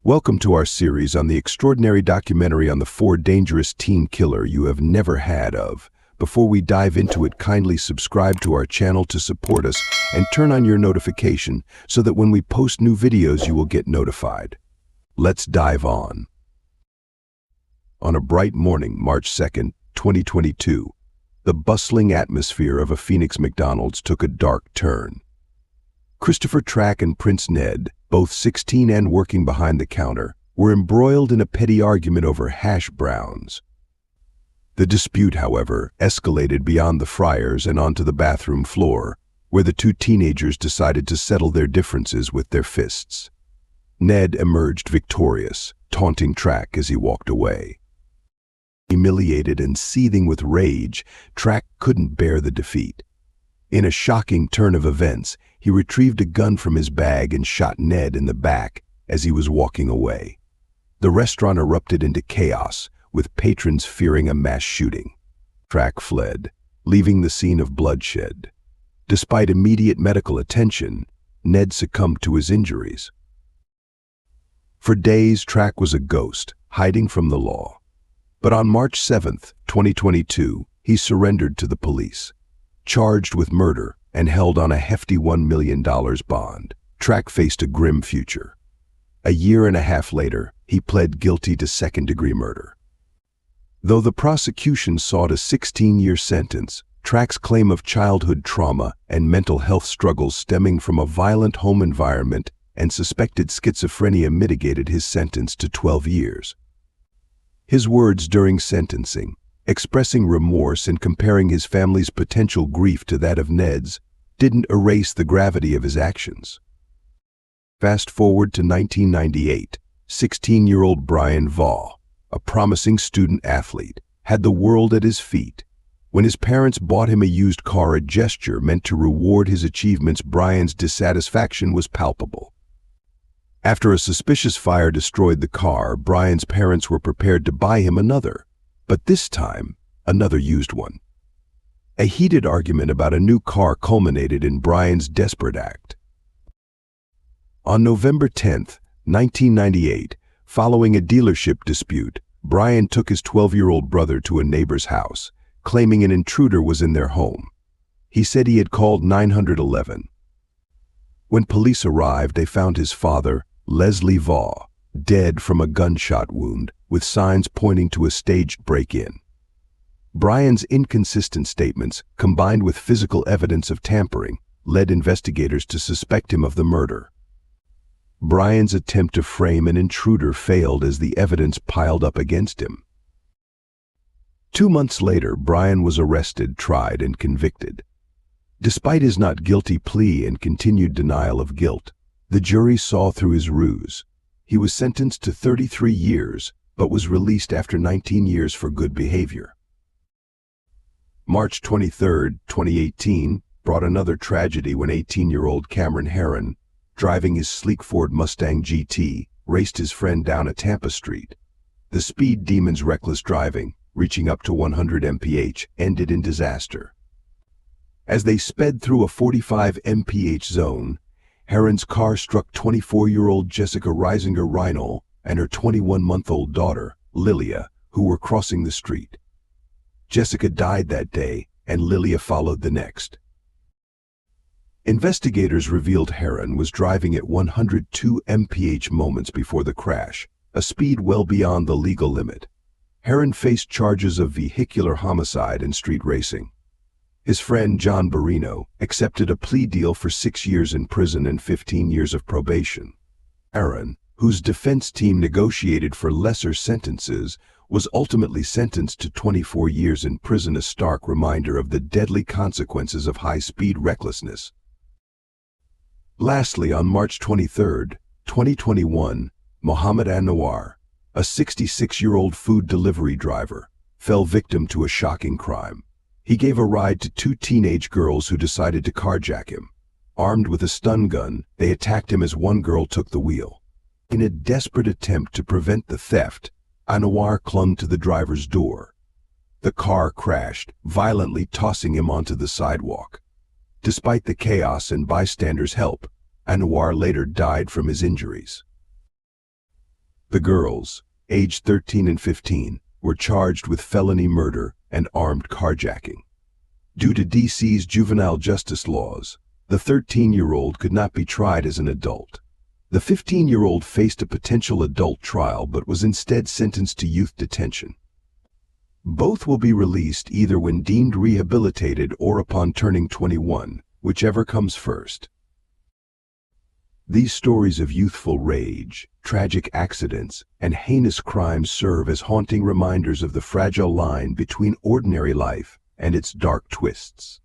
Welcome to our series on the extraordinary documentary on the 4 dangerous teen killer you have never had of. Before we dive into it, kindly subscribe to our channel to support us and turn on your notification so that when we post new videos you will get notified. Let's dive on. On a bright morning, March 2nd, 2022, the bustling atmosphere of a Phoenix McDonald's took a dark turn. Christopher Track and Prince Ned, both 16 and working behind the counter, were embroiled in a petty argument over hash browns. The dispute, however, escalated beyond the fryers and onto the bathroom floor, where the two teenagers decided to settle their differences with their fists. Ned emerged victorious, taunting Track as he walked away. Humiliated and seething with rage, Track couldn't bear the defeat. In a shocking turn of events, he retrieved a gun from his bag and shot Ned in the back as he was walking away. The restaurant erupted into chaos, with patrons fearing a mass shooting. Track fled, leaving the scene of bloodshed. Despite immediate medical attention, Ned succumbed to his injuries. For days, Track was a ghost, hiding from the law. But on March 7th, 2022, he surrendered to the police. Charged with murder and held on a hefty $1 million bond, Track faced a grim future. A year and a half later, he pled guilty to second-degree murder. Though the prosecution sought a 16-year sentence, Track's claim of childhood trauma and mental health struggles stemming from a violent home environment and suspected schizophrenia mitigated his sentence to 12 years. His words during sentencing, expressing remorse and comparing his family's potential grief to that of Ned's, didn't erase the gravity of his actions. Fast forward to 1998, 16-year-old Brian Vaugh, a promising student athlete, had the world at his feet. When his parents bought him a used car, a gesture meant to reward his achievements, Brian's dissatisfaction was palpable. After a suspicious fire destroyed the car, Brian's parents were prepared to buy him another. But this time, another used one. A heated argument about a new car culminated in Brian's desperate act. On November 10, 1998, following a dealership dispute, Brian took his 12-year-old brother to a neighbor's house, claiming an intruder was in their home. He said he had called 911. When police arrived, they found his father, Leslie Vaugh, dead from a gunshot wound, with signs pointing to a staged break-in. Brian's inconsistent statements, combined with physical evidence of tampering, led investigators to suspect him of the murder. Brian's attempt to frame an intruder failed as the evidence piled up against him. 2 months later, Brian was arrested, tried, and convicted. Despite his not guilty plea and continued denial of guilt, the jury saw through his ruse. He was sentenced to 33 years, but was released after 19 years for good behavior. March 23, 2018, brought another tragedy when 18-year-old Cameron Herron, driving his sleek Ford Mustang GT, raced his friend down a Tampa street. The speed demon's reckless driving, reaching up to 100 mph, ended in disaster. As they sped through a 45 mph zone, Herron's car struck 24-year-old Jessica Reisinger Reinl and her 21-month-old daughter, Lilia, who were crossing the street. Jessica died that day, and Lilia followed the next. Investigators revealed Herron was driving at 102 mph moments before the crash, a speed well beyond the legal limit. Herron faced charges of vehicular homicide and street racing. His friend John Barino accepted a plea deal for 6 years in prison and 15 years of probation. Herron, whose defense team negotiated for lesser sentences, was ultimately sentenced to 24 years in prison, a stark reminder of the deadly consequences of high-speed recklessness. Lastly, on March 23, 2021, Mohammed Anwar, a 66-year-old food delivery driver, fell victim to a shocking crime. He gave a ride to 2 teenage girls who decided to carjack him. Armed with a stun gun, they attacked him as one girl took the wheel. In a desperate attempt to prevent the theft, Anwar clung to the driver's door. The car crashed, violently tossing him onto the sidewalk. Despite the chaos and bystanders' help, Anwar later died from his injuries. The girls, aged 13 and 15, were charged with felony murder and armed carjacking. Due to DC's juvenile justice laws, the 13-year-old could not be tried as an adult. The 15-year-old faced a potential adult trial but was instead sentenced to youth detention. Both will be released either when deemed rehabilitated or upon turning 21, whichever comes first. These stories of youthful rage, tragic accidents, and heinous crimes serve as haunting reminders of the fragile line between ordinary life and its dark twists.